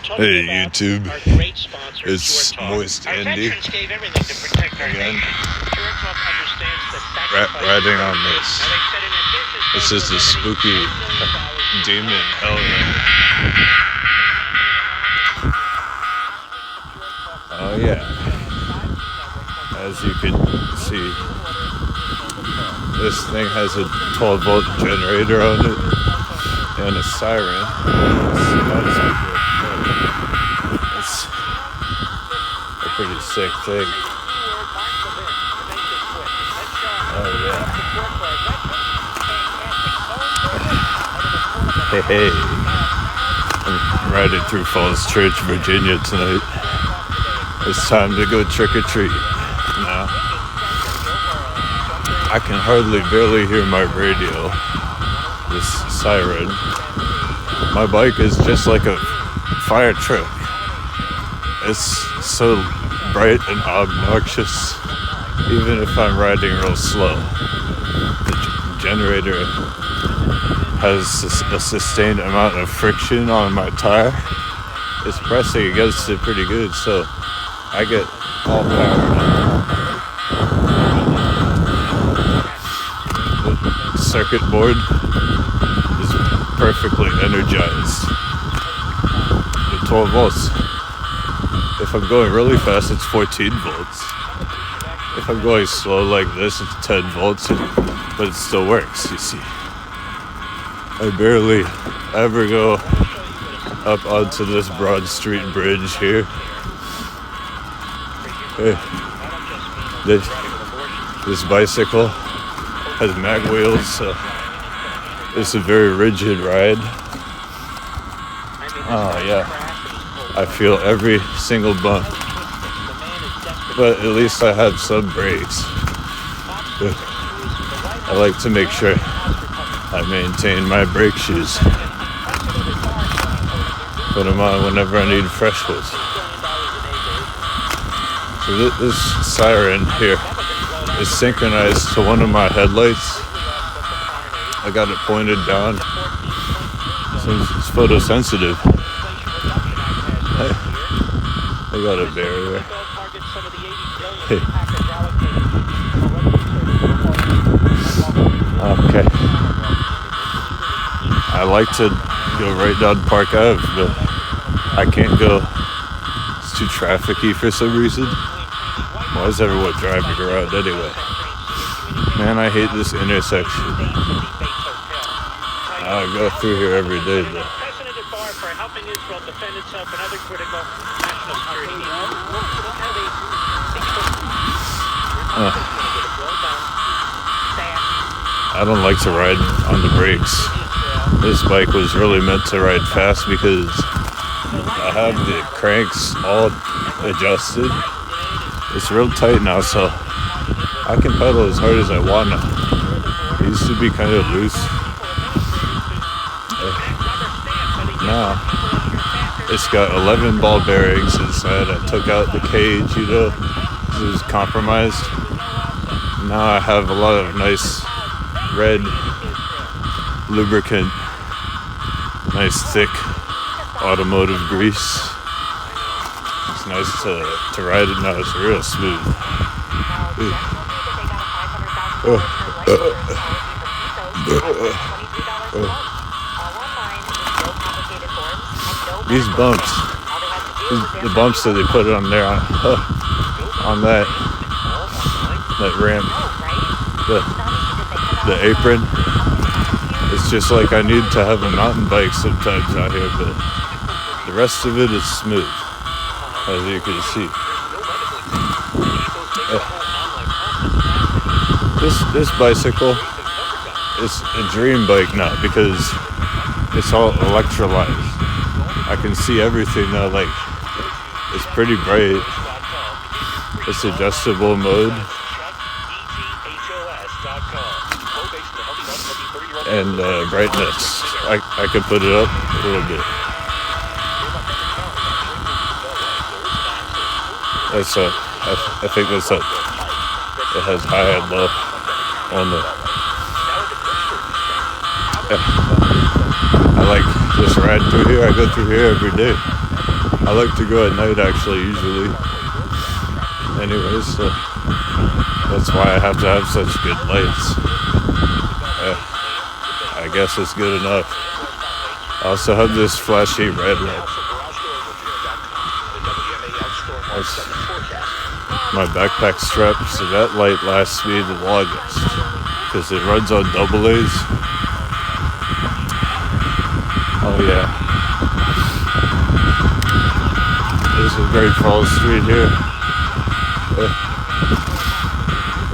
Hey YouTube, it's Moist Andy again, riding on this. This is the spooky demon element. Oh yeah, as you can see, this thing has a 12-volt generator on it and a siren. It's a pretty sick thing. Oh yeah. Hey, I'm riding through Falls Church, Virginia tonight. It's time to go trick-or-treat now. I can barely hear my radio, this siren. My bike is just like a fire truck. It's so bright and obnoxious, even if I'm riding real slow. The generator has a sustained amount of friction on my tire. It's pressing against it pretty good, so I get all power. The circuit board is perfectly energized. The 12 volts. If I'm going really fast, it's 14 volts. If I'm going slow like this, it's 10 volts, but it still works, you see. I barely ever go up onto this Broad Street bridge here. This bicycle has mag wheels, so it's a very rigid ride. Oh yeah, I feel every single bump, but at least I have some brakes. I like to make sure I maintain my brake shoes. Put them on whenever I need fresh ones. So this siren here is synchronized to one of my headlights. I got it pointed down since it's photosensitive. I got a barrier. Hey. Okay. I like to go right down Park Ave, but I can't go. It's too trafficy for some reason. Why is everyone driving around anyway? Man, I hate this intersection. I go through here every day though. I don't like to ride on the brakes. This bike was really meant to ride fast because I have the cranks all adjusted. It's real tight now, so I can pedal as hard as I want now. It used to be kind of loose. Now, it's got 11 ball bearings inside. I took out the cage, because it was compromised. Now I have a lot of nice red lubricant, nice thick automotive grease. It's nice to ride it now. It's real smooth. These bumps, the bumps that they put on there, on that ramp, the apron, it's just like I need to have a mountain bike sometimes out here, but the rest of it is smooth, as you can see. This bicycle is a dream bike now because it's all electrolyzed. I can see everything now, like it's pretty bright. It's adjustable mode. And brightness, I can put it up a little bit. That's I think that's up. It has high and low on the. I like this ride through here. I go through here every day. I like to go at night actually, usually. Anyways, so that's why I have to have such good lights. I guess it's good enough. I also have this flashy red light. That's my backpack strap, so that light lasts me the longest because it runs on AA's. Oh yeah. There's a Great Falls Street here.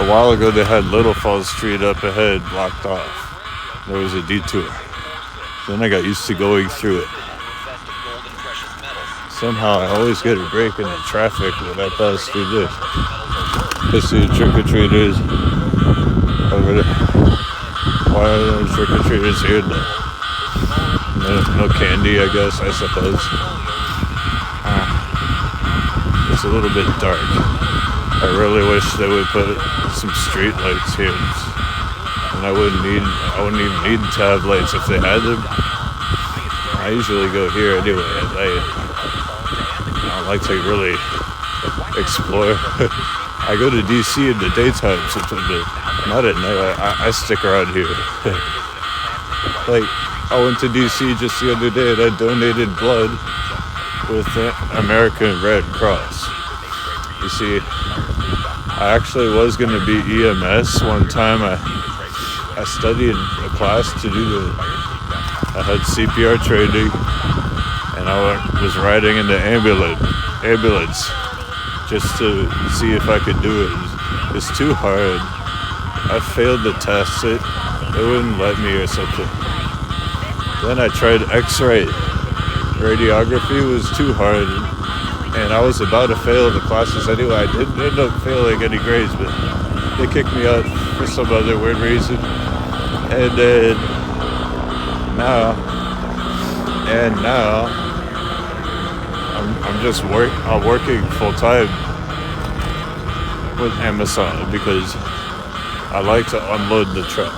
A while ago they had Little Falls Street up ahead blocked off. There was a detour. Then I got used to going through it. Somehow I always get a break in the traffic when I pass through this. I see trick-or-treaters over there. Why are there trick-or-treaters here though? No candy, I guess, I suppose. It's a little bit dark. I really wish they would put some street lights here. And I wouldn't even need to have lights if they had them. I usually go here anyway at night. I don't like to really explore. I go to DC in the daytime sometimes, but not at night. I stick around here. Like, I went to DC just the other day and I donated blood with the American Red Cross. You see, I actually was going to be EMS one time. I studied a class to do I had CPR training, and I was riding in the ambulance just to see if I could do it. It's too hard. I failed the test. It wouldn't let me or something. Then I tried X-ray. Radiography was too hard, and I was about to fail the classes anyway. I didn't end up failing any grades, but they kicked me out for some other weird reason. And then now I'm just working full time with Amazon because I like to unload the truck.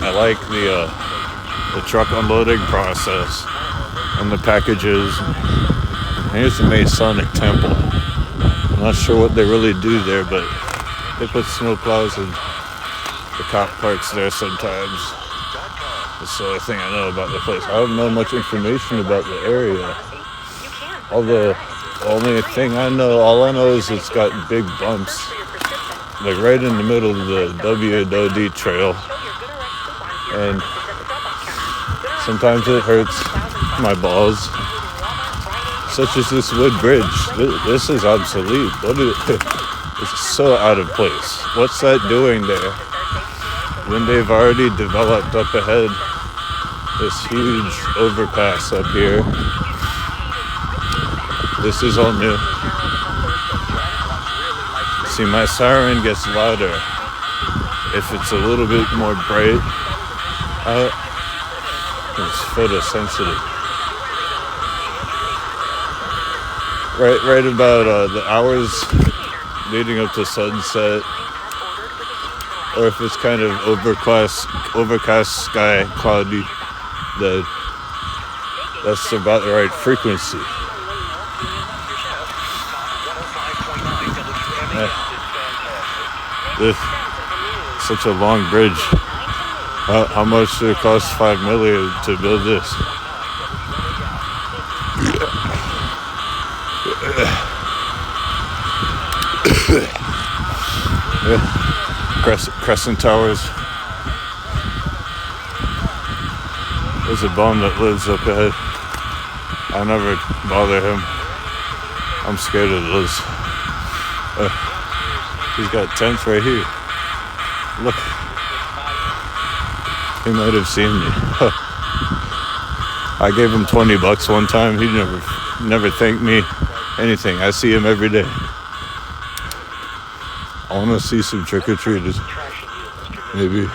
I like the truck unloading process and the packages. Here's the Masonic Temple. I'm not sure what they really do there, but they put snowplows and the cop parks there sometimes. That's the only thing I know about the place. I don't know much information about the area. Although, all I know is it's got big bumps. Like right in the middle of the W.O.D. trail. And sometimes it hurts my balls. Such as this wood bridge. This is obsolete. It's so out of place. What's that doing there? When they've already developed up ahead this huge overpass up here. This is all new. See, my siren gets louder if it's a little bit more bright out. It's photosensitive. Right about the hours leading up to sunset, or if it's kind of overcast sky, cloudy, then that's about the right frequency. This such a long bridge. How much did it cost? $5 million to build this? Crescent Towers. There's a bum that lives up ahead. I never bother him. I'm scared of those. He's got tents right here. Look. He might have seen me. I gave him $20 one time. He never thanked me anything. I see him every day. I want to see some trick-or-treaters. Maybe.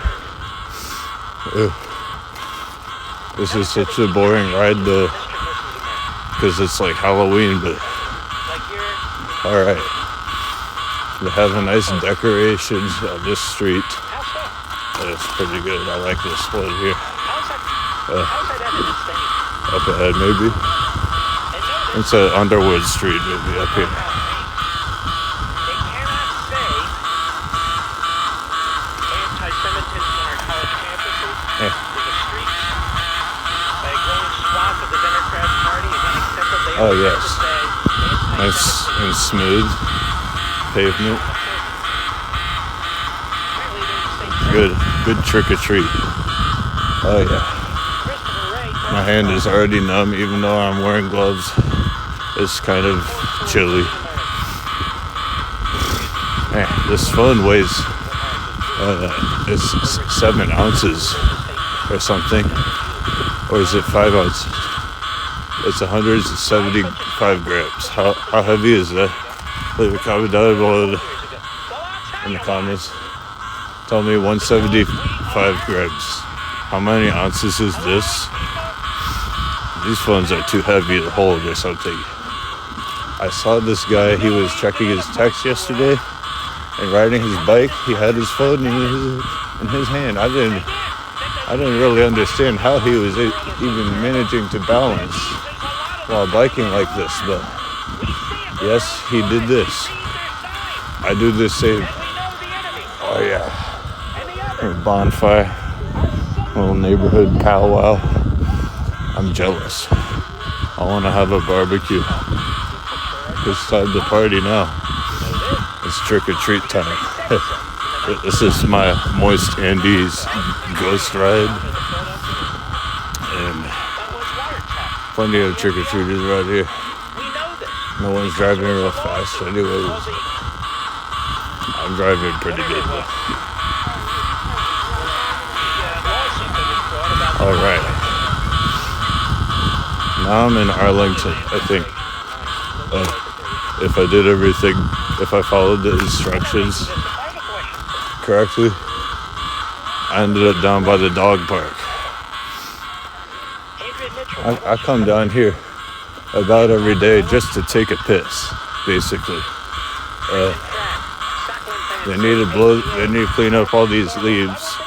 This is such a boring ride though, because it's like Halloween, but alright. They have a nice decorations on this street. That's pretty good. I like this one here. Up ahead maybe. It's an Underwood Street movie up here. Oh yes, nice and smooth pavement. Good trick or treat. Oh yeah. My hand is already numb, even though I'm wearing gloves. It's kind of chilly. Man, this phone weighs it's 7 ounces or something, or is it 5 ounces? It's 175 grams. How heavy is that? Leave a comment down below in the comments. Tell me 175 grams. How many ounces is this? These phones are too heavy to hold or something. I saw this guy, he was checking his text yesterday and riding his bike. He had his phone in his hand. I didn't really understand how he was even managing to balance while biking like this, but yes, he did this. I do the same. Oh yeah. A bonfire, little neighborhood powwow. I'm jealous. I want to have a barbecue. It's time to party now. It's trick or treat time. This is my Moist Andes ghost ride. And plenty of trick or treaters right here. No one's driving real fast anyways. I'm driving pretty good though. Alright. Now I'm in Arlington, I think. If I did everything, if I followed the instructions correctly, I ended up down by the dog park. I come down here about every day just to take a piss, basically. They need to clean up all these leaves.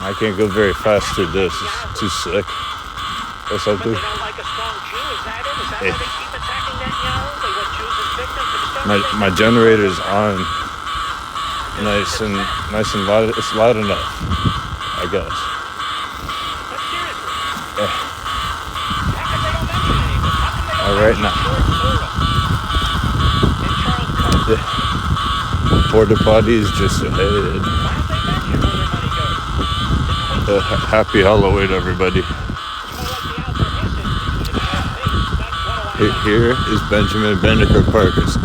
I can't go very fast through this, it's too slick or something. My generator's on, nice and loud. It's loud enough, I guess. All right now. Porta potties just ahead. Happy Halloween, everybody. Here is Benjamin Benneker Park. It's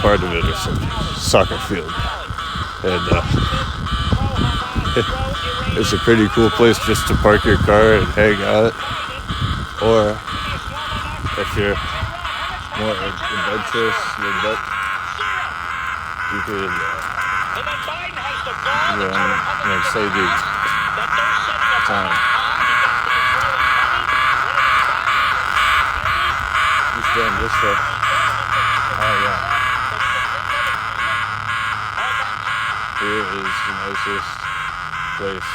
part of it or something. Soccer field. And it's a pretty cool place just to park your car and hang out. Or if you're more adventurous, you could save you time. Down this way. Oh yeah. Here is the nicest place.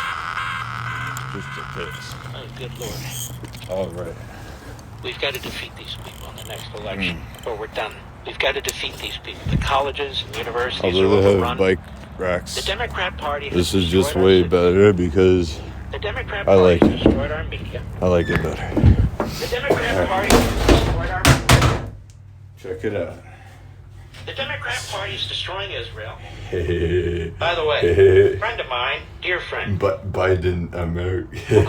Just a piss. Oh, good Lord. All right. We've got to defeat these people in the next election, or we're done. We've got to defeat these people. The colleges and universities Although are they overrun. have bike racks. The Democrat Party. This is just way better because the Democrat I like Party it. destroyed our media. I like it better. The Democrat Party destroyed our media. Check it out. The Democrat Party is destroying Israel. Hey. By the way, friend of mine, dear friend. But Biden, America.